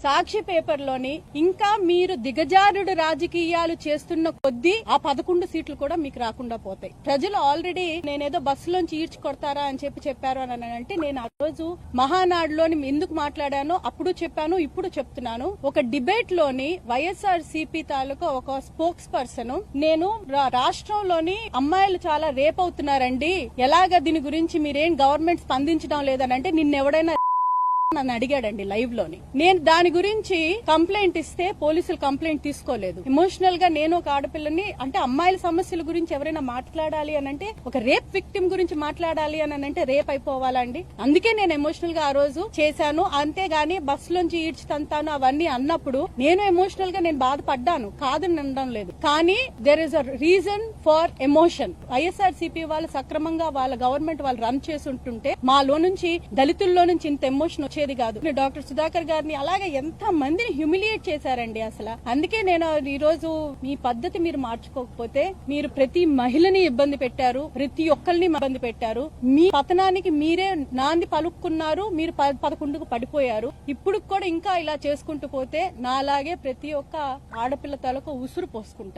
సాక్షి పేపర్లోని ఇంకా మీరు దిగజారుడు రాజకీయాలు చేస్తున్న కొద్దీ ఆ 11 సీట్లు కూడా మీకు రాకుండా పోతాయి. ప్రజలు ఆల్రెడీ నేనేదో బస్సులోంచి ఈడ్చి కొడతారా అని చెప్పారు అని అంటే, నేను ఆ రోజు మహానాడులోని ఎందుకు మాట్లాడానో అప్పుడు చెప్పాను, ఇప్పుడు చెప్తున్నాను. ఒక డిబేట్ లోని వైఎస్ఆర్ సిపి తాలూకా ఒక స్పోక్స్ పర్సన్ నేను రాష్ట్రంలోని అమ్మాయిలు చాలా రేప్ అవుతున్నారండి, ఎలాగ దీని గురించి మీరేం గవర్నమెంట్ స్పందించడం లేదనంటే నిన్నెవడైనా నన్ను అడిగాడండి లైవ్ లోని. నేను దాని గురించి కంప్లైంట్ ఇస్తే పోలీసులు కంప్లైంట్ తీసుకోలేదు. ఎమోషనల్ గా నేను ఒక ఆడపిల్లని, అంటే అమ్మాయిల సమస్యల గురించి ఎవరైనా మాట్లాడాలి అని అంటే, ఒక రేప్ విక్టిమ్ గురించి మాట్లాడాలి అని అంటే రేప్ అయిపోవాలండి. అందుకే నేను ఎమోషనల్ గా ఆ రోజు చేశాను. అంతేగాని బస్సులోంచి ఈడ్చి తంతాను అవన్నీ అన్నప్పుడు నేను ఎమోషనల్ గా నేను బాధపడ్డాను, కాదని అనడం లేదు. కానీ there is a reason for emotion. YSR CP వాళ్ళు సక్రమంగా వాళ్ళ గవర్నమెంట్ వాళ్ళు రన్ చేసి ఉంటుంటే మాలో నుంచి దళితుల్లో నుంచి ఇంత ఎమోషన్ వచ్చేది కాదు. డాక్టర్ సుధాకర్ గారిని అలాగే ఎంత మందిని హ్యూమిలియేట్ చేశారండి అసలు. అందుకే నేను ఈ రోజు మీ పద్ధతి మీరు మార్చుకోకపోతే మీరు ప్రతి మహిళని ఇబ్బంది పెట్టారు, ప్రతి ఒక్కరిని ఇబ్బంది పెట్టారు. మీ పతనానికి మీరే నాంది పలుకున్నారు, మీరు 11కు పడిపోయారు. ఇప్పుడు కూడా ఇంకా ఇలా చేసుకుంటూ పోతే నాలాగే ప్రతి ఒక్క ఆడపిల్ల తలకు ఉసురు పోసుకుంటారు.